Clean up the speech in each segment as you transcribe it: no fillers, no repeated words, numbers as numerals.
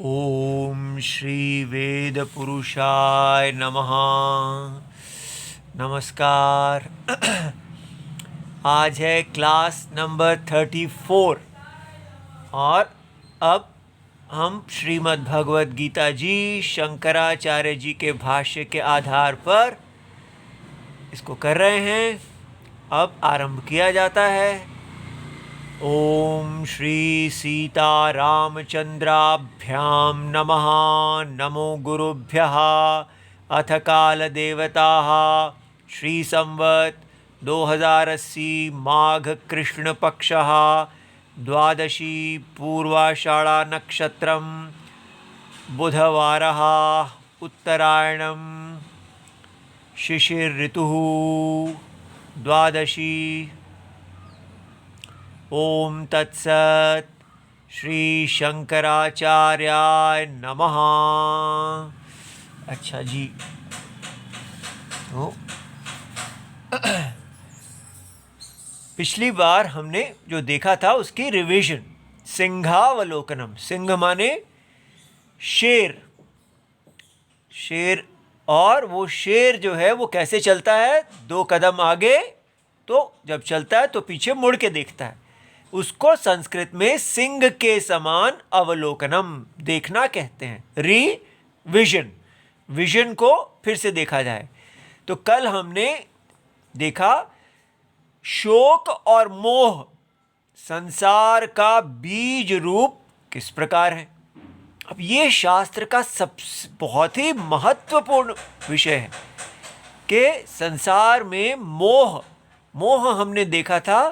ओम श्री वेद पुरुषाय नमः। नमस्कार। आज है क्लास नंबर 34 और अब हम श्रीमद् भगवद गीता जी शंकराचार्य जी के भाष्य के आधार पर इसको कर रहे हैं। अब आरंभ किया जाता है। ओम श्री सीतारामचंद्राभ्यां नमः। नमो गुरुभ्यः। अथ कालदेवताः श्री संवत् 2080 माघ कृष्ण पक्षः द्वादशी पूर्वाषाढ़ा नक्षत्रम बुधवारः उत्तरायणम शिशिर ऋतुः द्वादशी। ओम तत्सत। श्री शंकराचार्याय नमः। अच्छा जी, तो पिछली बार हमने जो देखा था उसकी रिवीजन। सिंहावलोकनम। सिंह माने शेर। शेर, और वो शेर जो है वो कैसे चलता है? 2 कदम आगे तो जब चलता है तो पीछे मुड़ के देखता है। उसको संस्कृत में सिंह के समान अवलोकनम, देखना कहते हैं। रिविजन, विजन को फिर से देखा जाए। तो कल हमने देखा शोक और मोह संसार का बीज रूप किस प्रकार है। अब ये शास्त्र का बहुत ही महत्वपूर्ण विषय है कि संसार में मोह हमने देखा था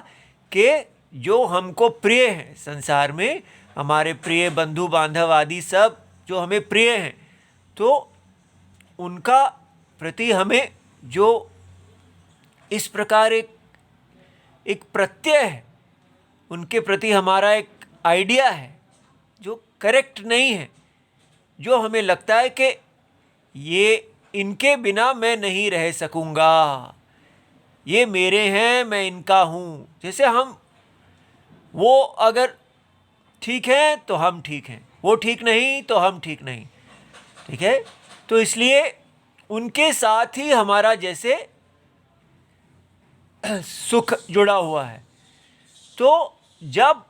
कि जो हमको प्रिय है, संसार में हमारे प्रिय बंधु बांधव आदि सब जो हमें प्रिय हैं, तो उनका प्रति हमें जो इस प्रकार एक प्रत्यय है, उनके प्रति हमारा एक आइडिया है जो करेक्ट नहीं है, जो हमें लगता है कि ये इनके बिना मैं नहीं रह सकूँगा, ये मेरे हैं, मैं इनका हूँ। जैसे हम, वो अगर ठीक है तो हम ठीक हैं, वो ठीक नहीं तो हम ठीक नहीं, ठीक है। तो इसलिए उनके साथ ही हमारा जैसे सुख जुड़ा हुआ है। तो जब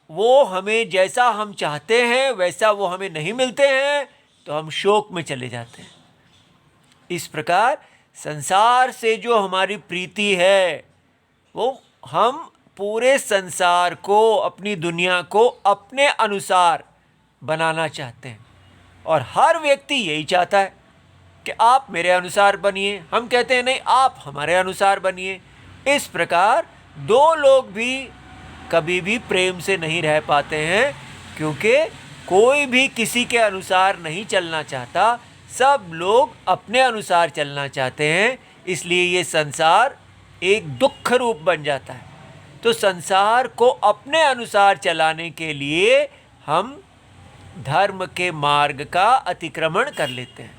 वो हमें जैसा हम चाहते हैं वैसा वो हमें नहीं मिलते हैं तो हम शोक में चले जाते हैं। इस प्रकार संसार से जो हमारी प्रीति है, वो हम पूरे संसार को, अपनी दुनिया को अपने अनुसार बनाना चाहते हैं। और हर व्यक्ति यही चाहता है कि आप मेरे अनुसार बनिए। हम कहते हैं नहीं, आप हमारे अनुसार बनिए। इस प्रकार दो लोग भी कभी भी प्रेम से नहीं रह पाते हैं, क्योंकि कोई भी किसी के अनुसार नहीं चलना चाहता, सब लोग अपने अनुसार चलना चाहते हैं। इसलिए ये संसार एक दुख रूप बन जाता है। तो संसार को अपने अनुसार चलाने के लिए हम धर्म के मार्ग का अतिक्रमण कर लेते हैं।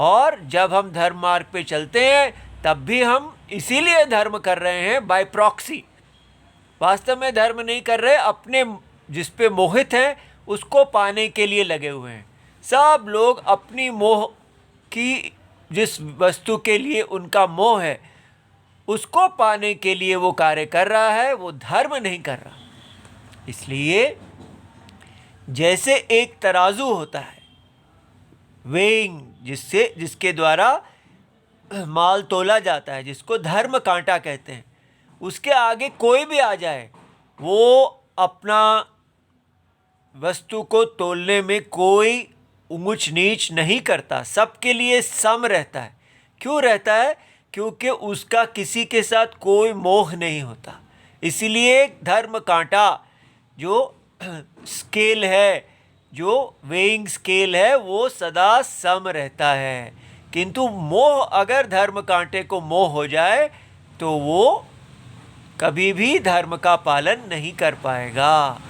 और जब हम धर्म मार्ग पे चलते हैं तब भी हम इसीलिए धर्म कर रहे हैं, बाय प्रॉक्सी। वास्तव में धर्म नहीं कर रहे, अपने जिस पे मोहित हैं उसको पाने के लिए लगे हुए हैं। सब लोग अपनी मोह की, जिस वस्तु के लिए उनका मोह है, उसको पाने के लिए वो कार्य कर रहा है, वो धर्म नहीं कर रहा। इसलिए जैसे एक तराजू होता है, वेइंग, जिसके द्वारा माल तोला जाता है, जिसको धर्म कांटा कहते हैं, उसके आगे कोई भी आ जाए, वो अपना वस्तु को तोलने में कोई ऊंच नीच नहीं करता, सबके लिए सम रहता है। क्यों रहता है? क्योंकि उसका किसी के साथ कोई मोह नहीं होता। इसीलिए धर्म कांटा जो स्केल है, जो वेइंग स्केल है, वो सदा सम रहता है। किंतु मोह, अगर धर्म कांटे को मोह हो जाए तो वो कभी भी धर्म का पालन नहीं कर पाएगा।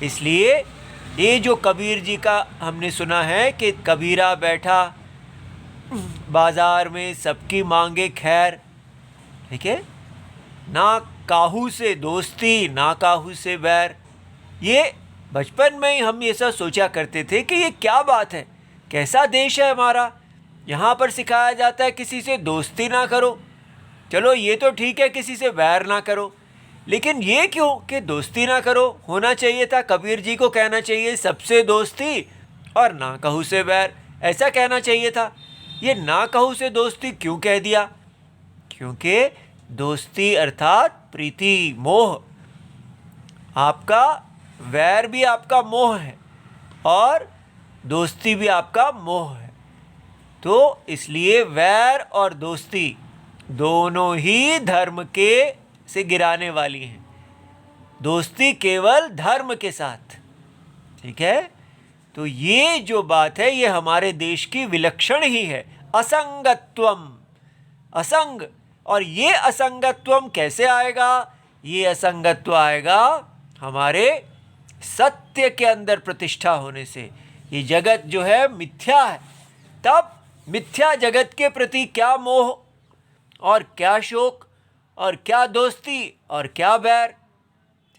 इसलिए ये जो कबीर जी का हमने सुना है कि कबीरा बैठा बाजार में सबकी मांगे खैर, ठीक है, ना काहू से दोस्ती ना काहू से बैर। ये बचपन में ही हम ये सब सोचा करते थे कि ये क्या बात है, कैसा देश है हमारा। यहाँ पर सिखाया जाता है किसी से दोस्ती ना करो। चलो ये तो ठीक है, किसी से वैर ना करो, लेकिन ये क्यों कि दोस्ती ना करो? होना चाहिए था कबीर जी को कहना चाहिए सबसे दोस्ती और ना कहू से वैर, ऐसा कहना चाहिए था। ये ना कहू से दोस्ती क्यों कह दिया? क्योंकि दोस्ती अर्थात प्रीति, मोह। आपका वैर भी आपका मोह है और दोस्ती भी आपका मोह है। तो इसलिए वैर और दोस्ती दोनों ही धर्म के से गिराने वाली हैं। दोस्ती केवल धर्म के साथ, ठीक है। तो ये जो बात है ये हमारे देश की विलक्षण ही है, असंगत्वम, असंग। और ये असंगत्वम कैसे आएगा? ये असंगत्व आएगा हमारे सत्य के अंदर प्रतिष्ठा होने से। ये जगत जो है मिथ्या है, तब मिथ्या जगत के प्रति क्या मोह और क्या शोक और क्या दोस्ती और क्या बैर,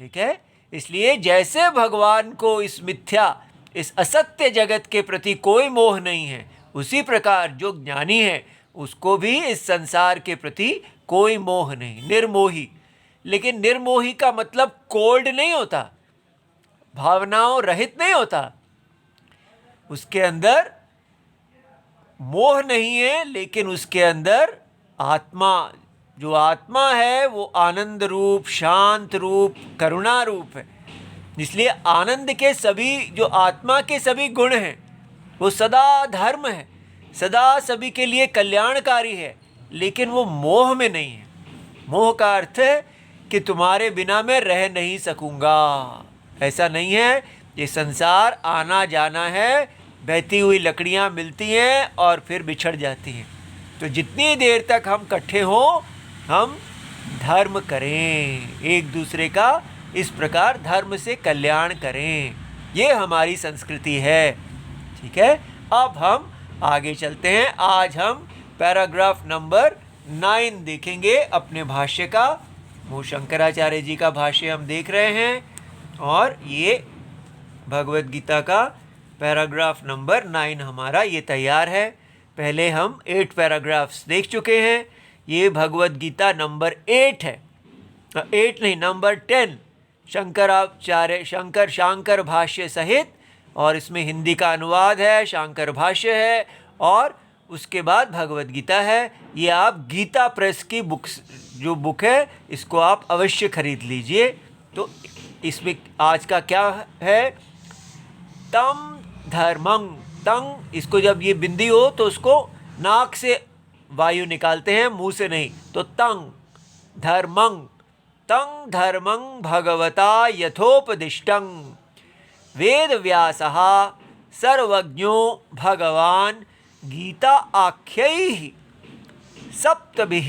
ठीक है। इसलिए जैसे भगवान को इस मिथ्या, इस असत्य जगत के प्रति कोई मोह नहीं है, उसी प्रकार जो ज्ञानी है उसको भी इस संसार के प्रति कोई मोह नहीं, निर्मोही। लेकिन निर्मोही का मतलब कोल्ड नहीं होता, भावनाओं रहित नहीं होता। उसके अंदर मोह नहीं है, लेकिन उसके अंदर आत्मा, जो आत्मा है वो आनंद रूप, शांत रूप, करुणा रूप है। इसलिए आनंद के सभी, जो आत्मा के सभी गुण हैं वो सदा धर्म है, सदा सभी के लिए कल्याणकारी है, लेकिन वो मोह में नहीं है। मोह का अर्थ है कि तुम्हारे बिना मैं रह नहीं सकूंगा, ऐसा नहीं है। ये संसार आना जाना है, बहती हुई लकड़ियां मिलती हैं और फिर बिछड़ जाती हैं। तो जितनी देर तक हम इकट्ठे हों, हम धर्म करें, एक दूसरे का इस प्रकार धर्म से कल्याण करें, ये हमारी संस्कृति है, ठीक है। अब हम आगे चलते हैं। आज हम पैराग्राफ नंबर 9 देखेंगे अपने भाष्य का। मूल शंकराचार्य जी का भाष्य हम देख रहे हैं और ये भगवद गीता का पैराग्राफ नंबर 9 हमारा ये तैयार है। पहले हम 8 पैराग्राफ्स देख चुके हैं। ये भगवद गीता नंबर 8 है, 8 नहीं, नंबर 10, शंकराचार्य शांकर भाष्य सहित, और इसमें हिंदी का अनुवाद है, शांकर भाष्य है और उसके बाद भगवद गीता है। ये आप गीता प्रेस की बुक्स, जो बुक है, इसको आप अवश्य खरीद लीजिए। तो इसमें आज का क्या है? तम धर्मं, तंग, इसको जब ये बिंदी हो तो उसको नाक से वायु निकालते हैं, मुंह से नहीं। तो तंग धर्मं, तंग धर्मं भगवता यथोपदिष्टं वेद व्यासः सर्वज्ञो भगवान गीता आख्यैः सप्तभिः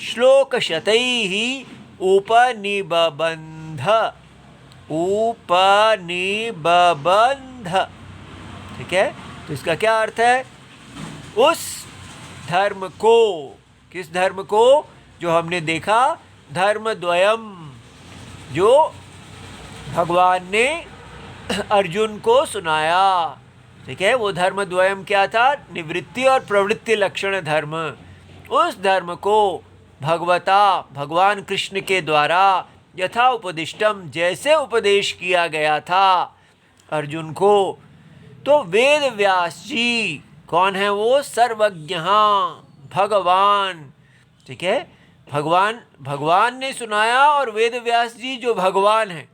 श्लोकशतैः उपनिबबन्ध, ठीक है। तो इसका क्या अर्थ है? उस धर्म को, किस धर्म को? जो हमने देखा धर्म द्वयम, जो भगवान ने अर्जुन को सुनाया, ठीक है। वो धर्म द्वयम क्या था? निवृत्ति और प्रवृत्ति लक्षण धर्म। उस धर्म को भगवता, भगवान कृष्ण के द्वारा यथा उपदिष्टम, जैसे उपदेश किया गया था अर्जुन को। तो वेद व्यास जी कौन है? वो सर्वज्ञ भगवान, ठीक है। भगवान ने सुनाया और वेद व्यास जी जो भगवान है,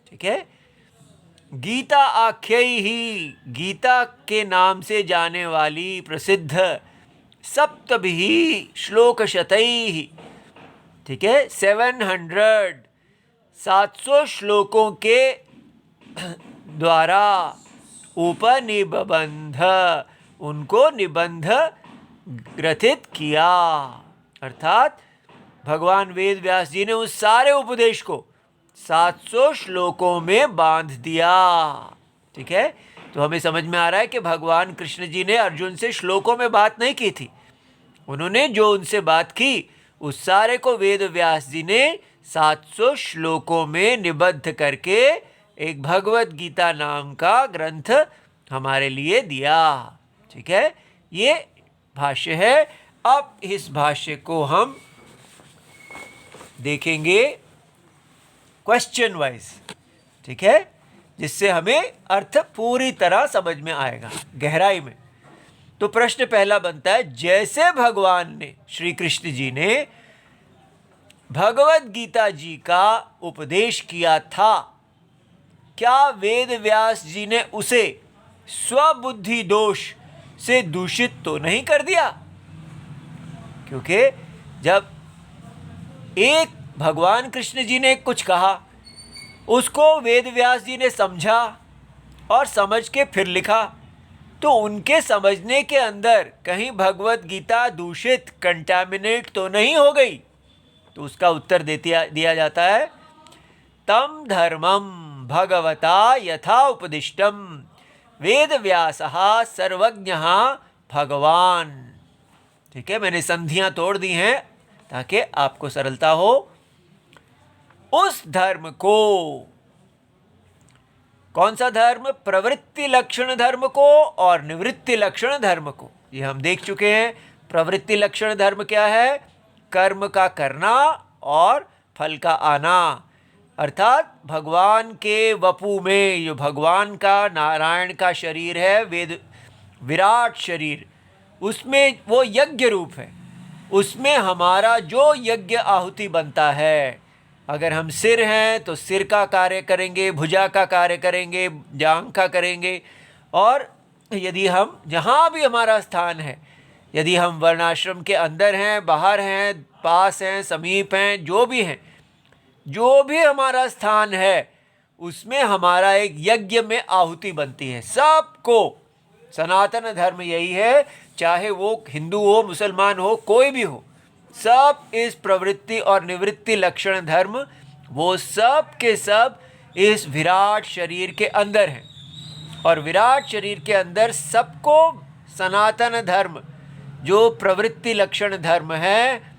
ठीक है। गीता आख्यैहि, गीता के नाम से जाने वाली प्रसिद्ध, सप्तभिः श्लोकशतैः, ठीक है, 700 श्लोकों के द्वारा उपनिबंध, उनको निबंध ग्रथित किया। अर्थात भगवान वेद व्यास जी ने उस सारे उपदेश को 700 श्लोकों में बांध दिया, ठीक है। तो हमें समझ में आ रहा है कि भगवान कृष्ण जी ने अर्जुन से श्लोकों में बात नहीं की थी। उन्होंने जो उनसे बात की उस सारे को वेद व्यास जी ने 700 श्लोकों में निबद्ध करके एक भगवत गीता नाम का ग्रंथ हमारे लिए दिया। ठीक है, ये भाष्य है। अब इस भाष्य को हम देखेंगे क्वेश्चन वाइज, ठीक है, जिससे हमें अर्थ पूरी तरह समझ में आएगा, गहराई में। तो प्रश्न पहला बनता है, जैसे भगवान ने, श्री कृष्ण जी ने भगवत गीता जी का उपदेश किया था, क्या वेद व्यास जी ने उसे स्वबुद्धि दोष से दूषित तो नहीं कर दिया? क्योंकि जब एक भगवान कृष्ण जी ने कुछ कहा, उसको वेद व्यास जी ने समझा और समझ के फिर लिखा, तो उनके समझने के अंदर कहीं भगवत गीता दूषित, कंटामिनेट तो नहीं हो गई? तो उसका उत्तर दिया जाता है, तम धर्मम भगवता यथा उपदिष्टम वेद व्यासः सर्वज्ञः भगवान। ठीक है, मैंने संधियां तोड़ दी हैं ताकि आपको सरलता हो। उस धर्म को, कौन सा धर्म? प्रवृत्ति लक्षण धर्म को और निवृत्ति लक्षण धर्म को। ये हम देख चुके हैं। प्रवृत्ति लक्षण धर्म क्या है? कर्म का करना और फल का आना, अर्थात भगवान के वपु में, जो भगवान का, नारायण का शरीर है, वेद विराट शरीर, उसमें वो यज्ञ रूप है, उसमें हमारा जो यज्ञ आहुति बनता है, अगर हम सिर हैं तो सिर का कार्य करेंगे, भुजा का कार्य करेंगे, जांघ का करेंगे, और यदि हम जहाँ भी हमारा स्थान है, यदि हम वर्णाश्रम के अंदर हैं, बाहर हैं, पास हैं, समीप हैं, जो भी हैं, जो भी हमारा स्थान है, उसमें हमारा एक यज्ञ में आहुति बनती है। सबको, सनातन धर्म यही है, चाहे वो हिंदू हो, मुसलमान हो, कोई भी हो, सब इस प्रवृत्ति और निवृत्ति लक्षण धर्म, वो सब के सब इस विराट शरीर के अंदर हैं। और विराट शरीर के अंदर सबको सनातन धर्म, जो प्रवृत्ति लक्षण धर्म है,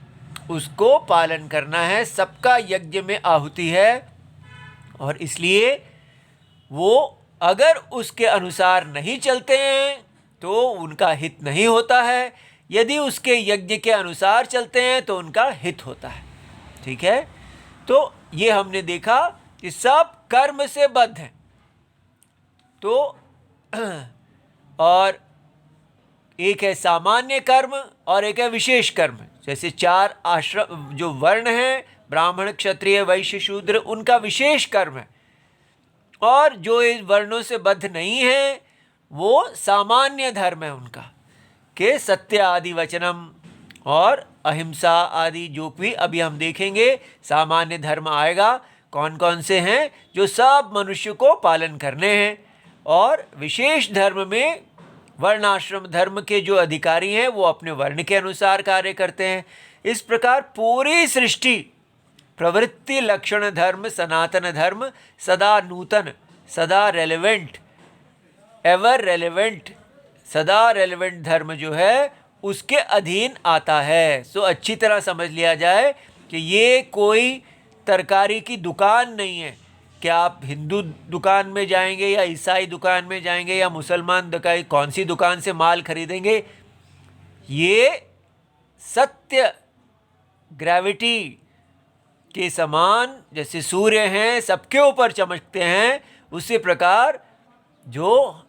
उसको पालन करना है। सबका यज्ञ में आहुति है, और इसलिए वो अगर उसके अनुसार नहीं चलते हैं तो उनका हित नहीं होता है, यदि उसके यज्ञ के अनुसार चलते हैं तो उनका हित होता है। ठीक है, तो ये हमने देखा कि सब कर्म से बद्ध हैं। तो और एक है सामान्य कर्म और एक है विशेष कर्म। जैसे चार आश्रम, जो वर्ण हैं, ब्राह्मण, क्षत्रिय, वैश्य, शूद्र, उनका विशेष कर्म है, और जो इस वर्णों से बद्ध नहीं है वो सामान्य धर्म है उनका, के सत्य आदि वचनम और अहिंसा आदि, जो भी अभी हम देखेंगे सामान्य धर्म आएगा, कौन कौन से हैं जो सब मनुष्य को पालन करने हैं। और विशेष धर्म में वर्णाश्रम धर्म के जो अधिकारी हैं वो अपने वर्ण के अनुसार कार्य करते हैं। इस प्रकार पूरी सृष्टि प्रवृत्ति लक्षण धर्म, सनातन धर्म, सदा नूतन, सदा रेलेवेंट, एवर रेलेवेंट, सदा रेलेवेंट धर्म जो है उसके अधीन आता है। सो अच्छी तरह समझ लिया जाए कि ये कोई तरकारी की दुकान नहीं है कि आप हिंदू दुकान में जाएंगे या ईसाई दुकान में जाएंगे या मुसलमान दुकान, कौन सी दुकान से माल खरीदेंगे। ये सत्य ग्रेविटी के समान, जैसे सूर्य हैं सबके ऊपर चमकते हैं, उसी प्रकार जो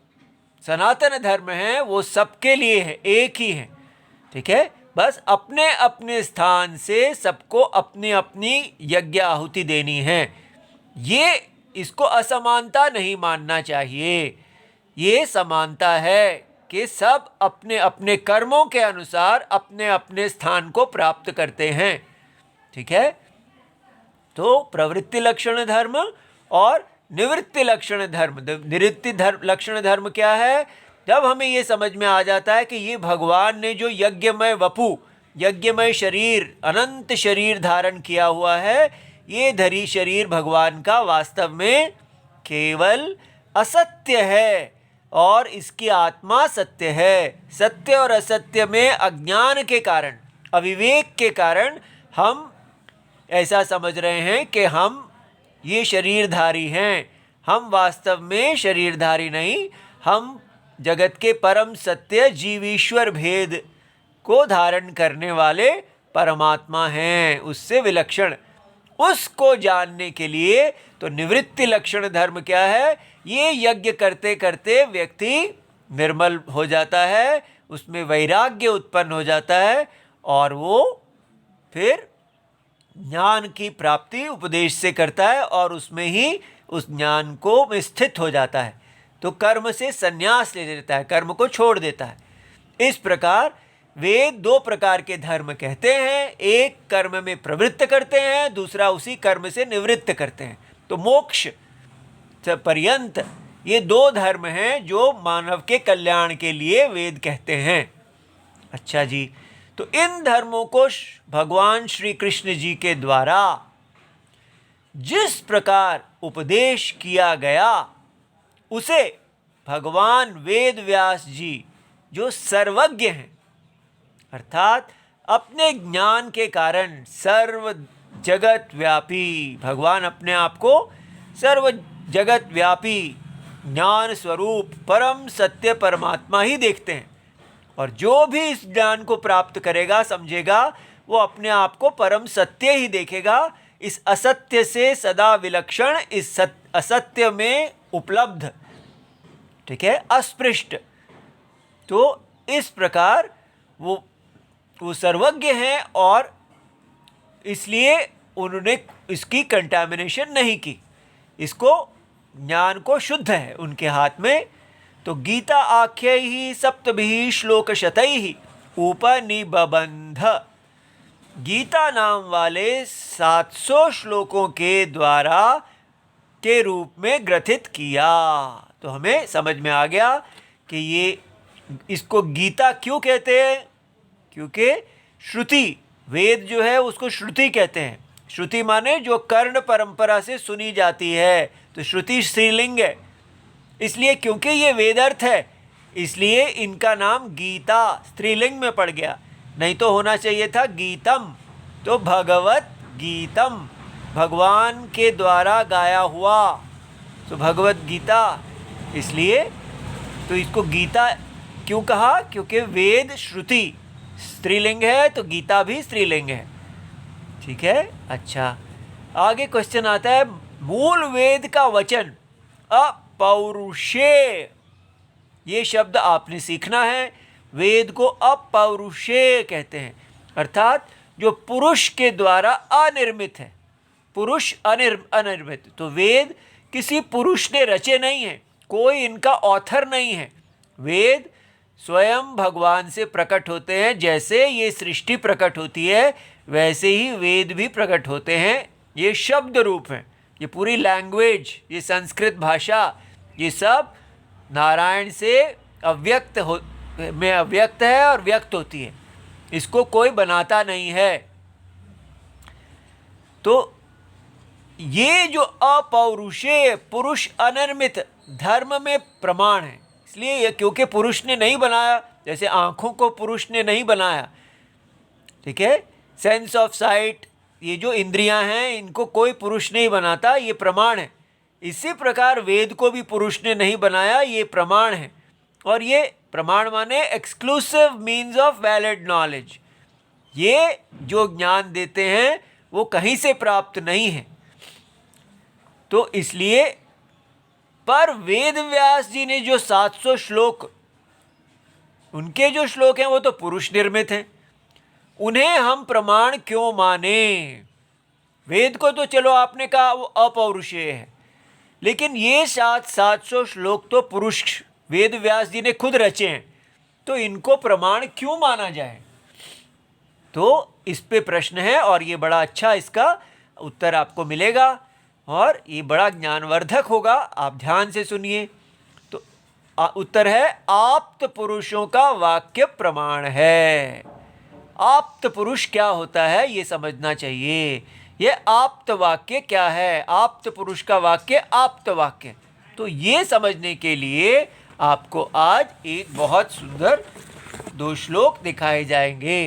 सनातन धर्म है वो सबके लिए है, एक ही है। ठीक है, बस अपने अपने स्थान से सबको अपनी अपनी यज्ञ आहुति देनी है। ये, इसको असमानता नहीं मानना चाहिए, ये समानता है कि सब अपने अपने कर्मों के अनुसार अपने अपने स्थान को प्राप्त करते हैं। ठीक है, तो प्रवृत्ति लक्षण धर्म और निवृत्ति लक्षण धर्म। निवृत्ति लक्षण धर्म क्या है? जब हमें ये समझ में आ जाता है कि ये भगवान ने जो यज्ञमय वपु, यज्ञमय शरीर, अनंत शरीर धारण किया हुआ है, ये धरी शरीर भगवान का वास्तव में केवल असत्य है और इसकी आत्मा सत्य है। सत्य और असत्य में अज्ञान के कारण, अविवेक के कारण हम ऐसा समझ रहे हैं कि हम ये शरीरधारी हैं, हम वास्तव में शरीरधारी नहीं, हम जगत के परम सत्य जीवीश्वर भेद को धारण करने वाले परमात्मा हैं, उससे विलक्षण। उसको जानने के लिए तो निवृत्ति लक्षण धर्म क्या है? ये यज्ञ करते करते व्यक्ति निर्मल हो जाता है, उसमें वैराग्य उत्पन्न हो जाता है और वो फिर ज्ञान की प्राप्ति उपदेश से करता है और उसमें ही उस ज्ञान को में स्थित हो जाता है। तो कर्म से संन्यास ले लेता है, कर्म को छोड़ देता है। इस प्रकार वेद दो प्रकार के धर्म कहते हैं, एक कर्म में प्रवृत्त करते हैं, दूसरा उसी कर्म से निवृत्त करते हैं। तो मोक्ष पर्यंत ये दो धर्म हैं जो मानव के कल्याण के लिए वेद कहते हैं। अच्छा जी, तो इन धर्मों को भगवान श्री कृष्ण जी के द्वारा जिस प्रकार उपदेश किया गया उसे भगवान वेद व्यास जी जो सर्वज्ञ हैं, अर्थात अपने ज्ञान के कारण सर्व जगत व्यापी, भगवान अपने आप को सर्व जगत व्यापी ज्ञान स्वरूप परम सत्य परमात्मा ही देखते हैं। और जो भी इस ज्ञान को प्राप्त करेगा, समझेगा, वो अपने आप को परम सत्य ही देखेगा, इस असत्य से सदा विलक्षण, इस असत्य में उपलब्ध, ठीक है, अस्पृष्ट। तो इस प्रकार वो सर्वज्ञ हैं और इसलिए उन्होंने इसकी कंटामिनेशन नहीं की, इसको ज्ञान को शुद्ध है उनके हाथ में। तो गीता आख्यै ही सप्तभिः श्लोकशतैः उपनिबबन्ध, गीता नाम वाले 700 श्लोकों के द्वारा के रूप में ग्रथित किया। तो हमें समझ में आ गया कि ये इसको गीता क्यों कहते हैं, क्योंकि श्रुति, वेद जो है उसको श्रुति कहते हैं। श्रुति माने जो कर्ण परंपरा से सुनी जाती है, तो श्रुति स्त्रीलिंग है, इसलिए क्योंकि ये वेदार्थ है इसलिए इनका नाम गीता स्त्रीलिंग में पड़ गया, नहीं तो होना चाहिए था गीतम। तो भगवत गीतम, भगवान के द्वारा गाया हुआ, तो भगवत गीता, इसलिए तो इसको गीता क्यों कहा, क्योंकि वेद श्रुति स्त्रीलिंग है तो गीता भी स्त्रीलिंग है। ठीक है। अच्छा, आगे क्वेश्चन आता है, मूल वेद का वचन अपौरुषेय, ये शब्द आपने सीखना है। वेद को अपौरुषेय कहते हैं, अर्थात जो पुरुष के द्वारा अनिर्मित है, पुरुष अनिर्मित। तो वेद किसी पुरुष ने रचे नहीं है, कोई इनका ऑथर नहीं है। वेद स्वयं भगवान से प्रकट होते हैं, जैसे ये सृष्टि प्रकट होती है वैसे ही वेद भी प्रकट होते हैं। ये शब्द रूप हैं, ये पूरी लैंग्वेज, ये संस्कृत भाषा, ये सब नारायण से अव्यक्त में अव्यक्त है और व्यक्त होती है, इसको कोई बनाता नहीं है। तो ये जो अपौरुषेय पुरुष अनिर्मित धर्म में प्रमाण है, इसलिए ये क्योंकि पुरुष ने नहीं बनाया, जैसे आँखों को पुरुष ने नहीं बनाया, ठीक है, सेंस ऑफ साइट, ये जो इंद्रियां हैं इनको कोई पुरुष नहीं बनाता, ये प्रमाण है। इसी प्रकार वेद को भी पुरुष ने नहीं बनाया, ये प्रमाण है। और ये प्रमाण माने exclusive means of valid knowledge, ये जो ज्ञान देते हैं वो कहीं से प्राप्त नहीं है। तो इसलिए पर वेद व्यास जी ने जो 700 श्लोक, उनके जो श्लोक हैं वो तो पुरुष निर्मित हैं, उन्हें हम प्रमाण क्यों माने? वेद को तो चलो आपने कहा वो अपौरुषेय है, लेकिन ये 700 श्लोक तो पुरुष वेद व्यास जी ने खुद रचे हैं, तो इनको प्रमाण क्यों माना जाए? तो इस पे प्रश्न है और ये बड़ा अच्छा इसका उत्तर आपको मिलेगा और ये बड़ा ज्ञानवर्धक होगा, आप ध्यान से सुनिए। तो उत्तर है, आप्त पुरुषों का वाक्य प्रमाण है। आप्त पुरुष क्या होता है ये समझना चाहिए। ये आप्त वाक्य क्या है? आप्त पुरुष का वाक्य आप्त वाक्य। तो ये समझने के लिए आपको आज एक बहुत सुंदर 2 श्लोक दिखाए जाएंगे।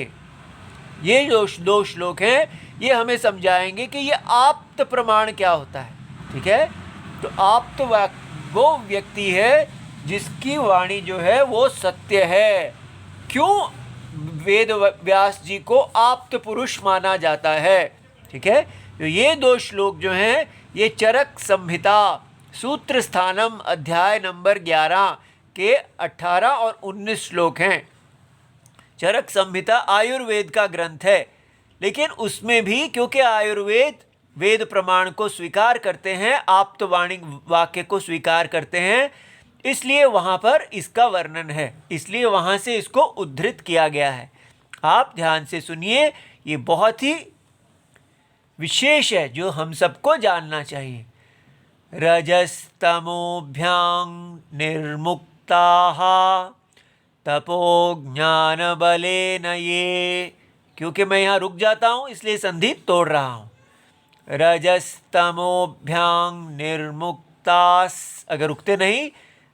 ये जो 2 श्लोक हैं ये हमें समझाएंगे कि ये आप्त प्रमाण क्या होता है। ठीक है, तो आप तो वो व्यक्ति है जिसकी वाणी जो है वो सत्य है। क्यों वेद व्यास जी को आप्त पुरुष माना जाता है? ठीक है, तो ये 2 श्लोक जो हैं ये चरक संहिता सूत्र स्थानम अध्याय नंबर 11 के 18 और 19 श्लोक हैं। चरक संहिता आयुर्वेद का ग्रंथ है, लेकिन उसमें भी क्योंकि आयुर्वेद वेद प्रमाण को स्वीकार करते हैं, आप्तवाणी वाक्य को स्वीकार करते हैं, इसलिए वहाँ पर इसका वर्णन है, इसलिए वहाँ से इसको उद्धृत किया गया है। आप ध्यान से सुनिए, ये बहुत ही विशेष है जो हम सबको जानना चाहिए। रजस्तमोभ्यां निर्मुक्ताः तपो ज्ञान बलेन ये। क्योंकि मैं यहाँ रुक जाता हूँ इसलिए संधि तोड़ रहा हूँ। रजस्तमोभ्यां निर्मुक्तास, अगर रुकते नहीं,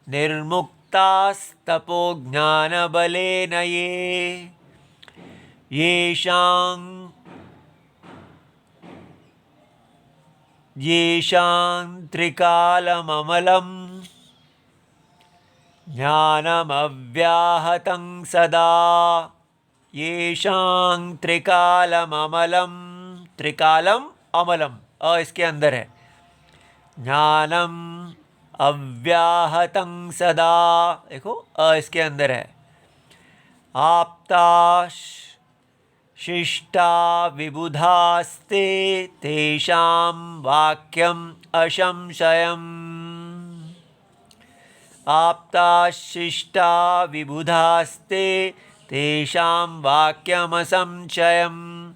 निर्मुक्तास्तपो ज्ञान बलेन ये येषां त्रिकालममलं ज्ञानमव्याहतं सदा। येषां त्रिकालममलं, त्रिकालम अमलम अ इसके अंदर है, ज्ञानम अव्याहतं सदा, देखो अ इसके अंदर है। आप्ताश शिष्टा विबुधास्ते तेषां वाक्यम अशंशयम्। आप्ताशिष्टा विबुधास्ते तेषां वाक्यमसंशयम्।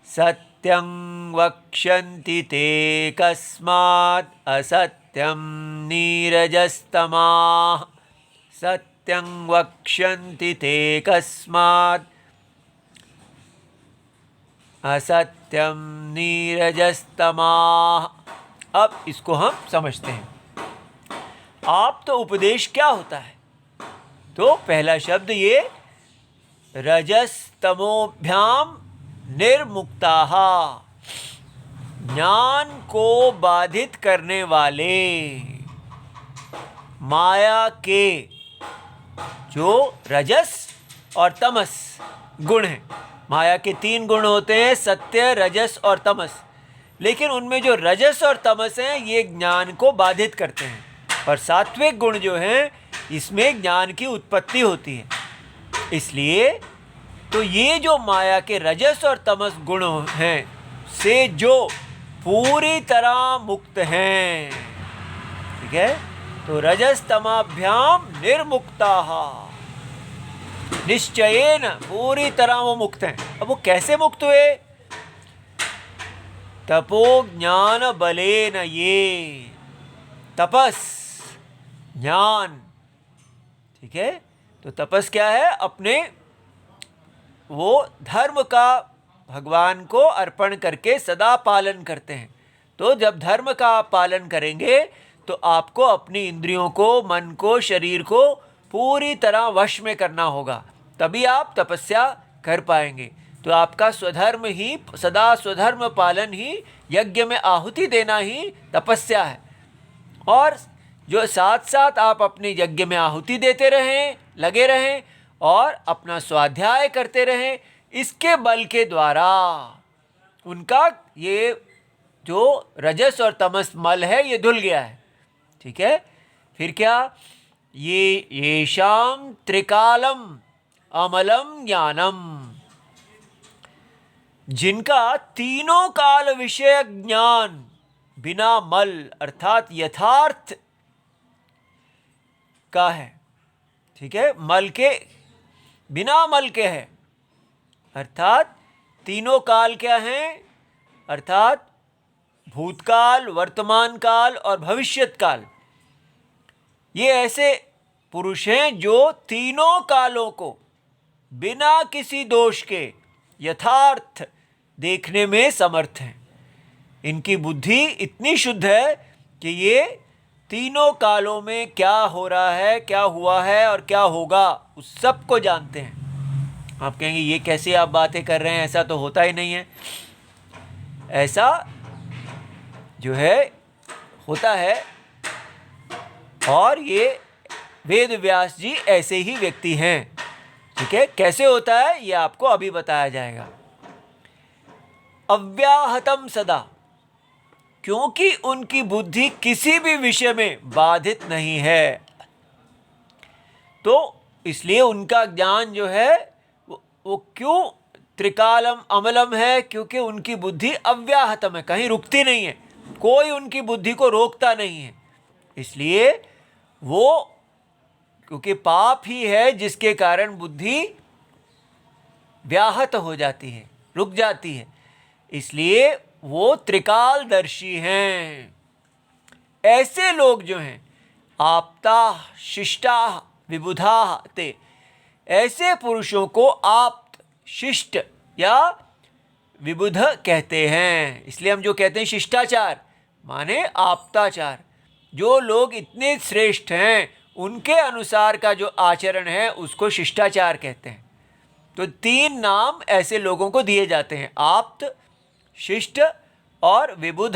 सत्यं वक्ष्यन्ति ते कस्मात् असत्यं नीरजस्तमाः। सत्यं वक्ष्यन्ति ते कस्मात् असत्यं नीरजस्तमाः। अब इसको हम समझते हैं। आप तो उपदेश क्या होता है? तो पहला शब्द ये रजस्तमोभ्याम निर्मुक्ताः, ज्ञान को बाधित करने वाले माया के जो रजस और तमस गुण हैं। माया के 3 गुण होते हैं, सत्य, रजस और तमस, लेकिन उनमें जो रजस और तमस हैं ये ज्ञान को बाधित करते हैं, और सात्विक गुण जो हैं इसमें ज्ञान की उत्पत्ति होती है। इसलिए तो ये जो माया के रजस और तमस गुण हैं से जो पूरी तरह मुक्त हैं, ठीक है, तो रजस तमाभ्याम निर्मुक्ताः, निश्चयेन पूरी तरह वो मुक्त हैं। अब वो कैसे मुक्त हुए? तपो ज्ञान बलेन ये, तपस ज्ञान, ठीक है। तो तपस क्या है? अपने वो धर्म का भगवान को अर्पण करके सदा पालन करते हैं। तो जब धर्म का आप पालन करेंगे तो आपको अपनी इंद्रियों को, मन को, शरीर को पूरी तरह वश में करना होगा, तभी आप तपस्या कर पाएंगे। तो आपका स्वधर्म ही, सदा स्वधर्म पालन ही, यज्ञ में आहुति देना ही तपस्या है। और जो साथ साथ आप अपने यज्ञ में आहुति देते रहें, लगे रहें और अपना स्वाध्याय करते रहें, इसके बल के द्वारा उनका ये जो रजस और तमस मल है ये धुल गया है, ठीक है। फिर क्या? ये येषां त्रिकालम अमलम ज्ञानम, जिनका तीनों काल विषय ज्ञान बिना मल अर्थात यथार्थ का है, ठीक है, मल के बिना मल के है। अर्थात तीनों काल क्या हैं? अर्थात भूतकाल, वर्तमान काल और भविष्यत काल। ये ऐसे पुरुष हैं जो तीनों कालों को बिना किसी दोष के यथार्थ देखने में समर्थ हैं। इनकी बुद्धि इतनी शुद्ध है कि ये तीनों कालों में क्या हो रहा है, क्या हुआ है और क्या होगा, उस सब को जानते हैं। आप कहेंगे ये कैसे आप बातें कर रहे हैं, ऐसा तो होता ही नहीं है। ऐसा जो है होता है, और ये वेद व्यास जी ऐसे ही व्यक्ति हैं। ठीक है, कैसे होता है ये आपको अभी बताया जाएगा। अव्याहतम सदा, क्योंकि उनकी बुद्धि किसी भी विषय में बाधित नहीं है, तो इसलिए उनका ज्ञान जो है वो क्यों त्रिकालम अमलम है, क्योंकि उनकी बुद्धि अव्याहतम है, कहीं रुकती नहीं है, कोई उनकी बुद्धि को रोकता नहीं है। इसलिए वो, क्योंकि पाप ही है जिसके कारण बुद्धि व्याहत हो जाती है, रुक जाती है, इसलिए वो त्रिकालदर्शी हैं। ऐसे लोग जो हैं आप्ता शिष्टा विबुधा ते, ऐसे पुरुषों को आप्त, शिष्ट या विबुध कहते हैं। इसलिए हम जो कहते हैं शिष्टाचार माने आप्ताचार, जो लोग इतने श्रेष्ठ हैं उनके अनुसार का जो आचरण है उसको शिष्टाचार कहते हैं। तो 3 नाम ऐसे लोगों को दिए जाते हैं, आप्त, शिष्ट और विबुध।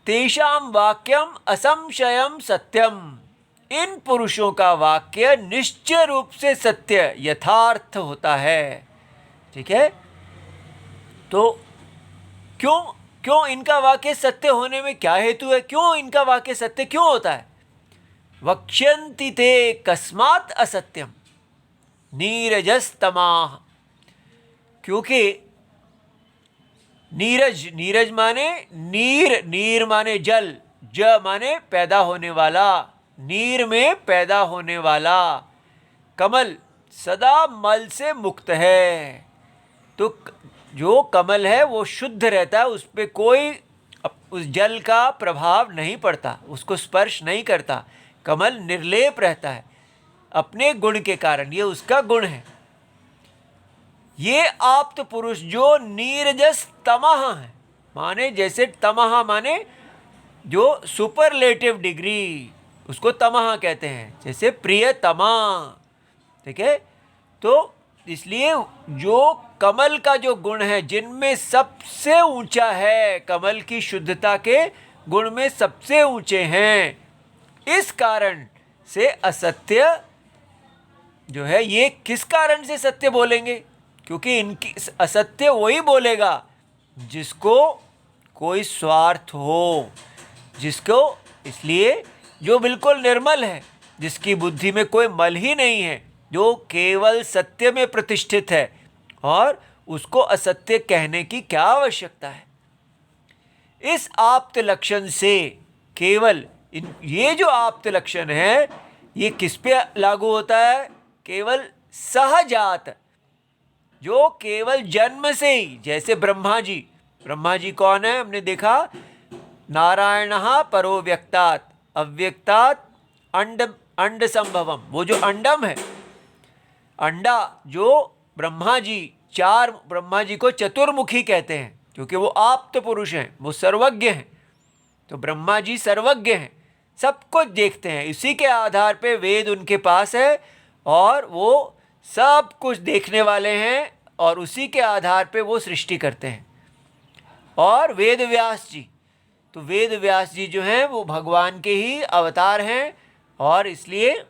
तेषां वाक्यम असंशयम सत्यम, इन पुरुषों का वाक्य निश्चय रूप से सत्य यथार्थ होता है। ठीक है, तो क्यों क्यों इनका वाक्य सत्य होने में क्या हेतु है, क्यों इनका वाक्य सत्य क्यों होता है? वक्ष्यन्ति ते कस्मात् असत्यम नीरजस्तमाः, क्योंकि नीरज, नीरज माने नीर, नीर माने जल, ज माने पैदा होने वाला, नीर में पैदा होने वाला कमल सदा मल से मुक्त है। तो जो कमल है वो शुद्ध रहता है, उस पर कोई उस जल का प्रभाव नहीं पड़ता, उसको स्पर्श नहीं करता, कमल निर्लेप रहता है अपने गुण के कारण, ये उसका गुण है। ये आप्त पुरुष जो नीरजस तमः है, माने जैसे तमः माने जो सुपरलेटिव डिग्री, उसको तमः कहते हैं, जैसे प्रियतमा। ठीक है, तो इसलिए जो कमल का जो गुण है, जिनमें सबसे ऊंचा है, कमल की शुद्धता के गुण में सबसे ऊंचे हैं, इस कारण से असत्य जो है, ये किस कारण से सत्य बोलेंगे? क्योंकि इनकी असत्य वही बोलेगा जिसको कोई स्वार्थ हो, जिसको, इसलिए जो बिल्कुल निर्मल है, जिसकी बुद्धि में कोई मल ही नहीं है, जो केवल सत्य में प्रतिष्ठित है, और उसको असत्य कहने की क्या आवश्यकता है? इस आप्त लक्षण से केवल ये जो आप्त लक्षण है ये किस पे लागू होता है? केवल सहजात, जो केवल जन्म से ही, जैसे ब्रह्मा जी कौन है? हमने देखा, नारायणः परो व्यक्तात् अव्यक्तात् अंड संभवम, वो जो अंडम है, अंडा, जो ब्रह्मा जी को चतुर्मुखी कहते हैं, क्योंकि वो आप्त पुरुष हैं, वो सर्वज्ञ हैं। तो ब्रह्मा जी सर्वज्ञ हैं, सब कुछ देखते हैं, इसी के आधार पे वेद उनके पास है और वो सब कुछ देखने वाले हैं, और उसी के आधार पे वो सृष्टि करते हैं। और वेद व्यास जी, तो वेद व्यास जी जो हैं वो भगवान के ही अवतार हैं, और इसलिए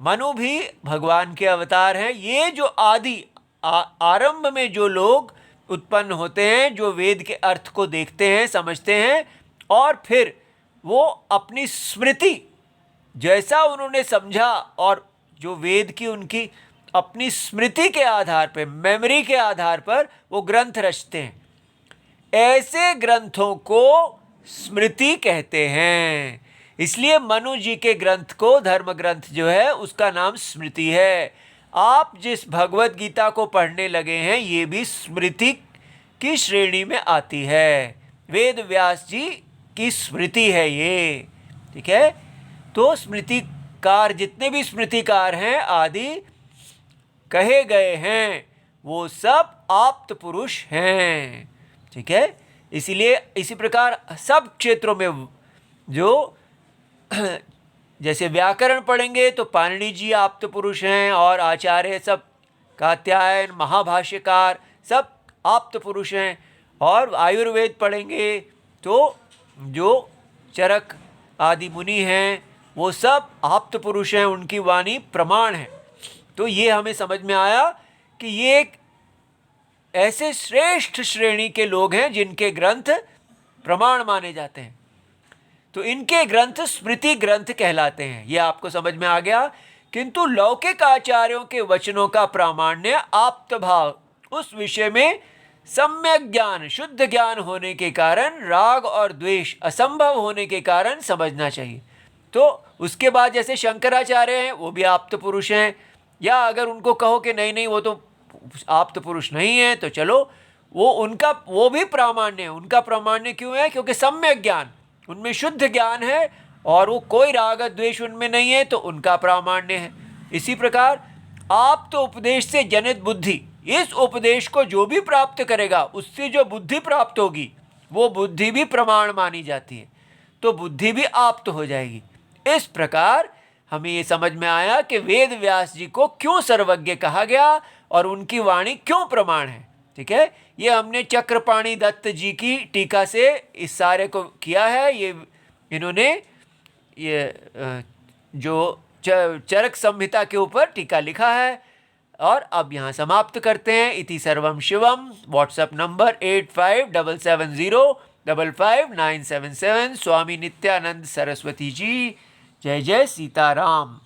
मनु भी भगवान के अवतार हैं। ये जो आदि आरंभ में जो लोग उत्पन्न होते हैं, जो वेद के अर्थ को देखते हैं, समझते हैं, और फिर वो अपनी स्मृति जैसा उन्होंने समझा, और जो वेद की उनकी अपनी स्मृति के आधार पर, मेमोरी के आधार पर वो ग्रंथ रचते हैं। ऐसे ग्रंथों को स्मृति कहते हैं। इसलिए मनु जी के ग्रंथ को, धर्म ग्रंथ जो है, उसका नाम स्मृति है। आप जिस भगवत गीता को पढ़ने लगे हैं ये भी स्मृति की श्रेणी में आती है, वेद व्यास जी की स्मृति है ये। ठीक है, तो स्मृतिकार, जितने भी स्मृतिकार हैं आदि कहे गए हैं, वो सब आप्त पुरुष हैं। ठीक है, इसीलिए इसी प्रकार सब क्षेत्रों में जो जैसे व्याकरण पढ़ेंगे तो पाणिनि जी आप्त पुरुष हैं, और आचार्य सब, कात्यायन, महाभाष्यकार सब आप्त पुरुष हैं। और आयुर्वेद पढ़ेंगे तो जो चरक आदि मुनि हैं वो सब आप्त पुरुष हैं, उनकी वाणी प्रमाण है। तो ये हमें समझ में आया कि ये एक ऐसे श्रेष्ठ श्रेणी के लोग हैं जिनके ग्रंथ प्रमाण माने जाते हैं। तो इनके ग्रंथ स्मृति ग्रंथ कहलाते हैं, ये आपको समझ में आ गया। किंतु लौकिक आचार्यों के वचनों का प्रामाण्य आप्त भाव, उस विषय में सम्यक ज्ञान शुद्ध ज्ञान होने के कारण, राग और द्वेष असंभव होने के कारण समझना चाहिए। तो उसके बाद जैसे शंकराचार्य हैं वो भी आप्त पुरुष हैं, या अगर उनको कहो कि नहीं नहीं वो तो आप्त पुरुष नहीं है, तो चलो वो भी प्रामाण्य है। उनका प्रामाण्य क्यों है? क्योंकि सम्यक ज्ञान, उनमें शुद्ध ज्ञान है और वो कोई राग द्वेष उनमें नहीं है, तो उनका प्रामाण्य है। इसी प्रकार आप्त उपदेश से जनित बुद्धि, इस उपदेश को जो भी प्राप्त करेगा उससे जो बुद्धि प्राप्त होगी वो बुद्धि भी प्रमाण मानी जाती है, तो बुद्धि भी आप्त हो जाएगी। इस प्रकार हमें ये समझ में आया कि वेद व्यास जी को क्यों सर्वज्ञ कहा गया और उनकी वाणी क्यों प्रमाण है। ठीक है, ये हमने चक्रपाणि दत्त जी की टीका से इस सारे को किया है। ये इन्होंने ये जो चरक संहिता के ऊपर टीका लिखा है। और अब यहाँ समाप्त करते हैं। इति सर्वम शिवम। WhatsApp number 8577055977। स्वामी नित्यानंद सरस्वती जी। जय जय सीताराम।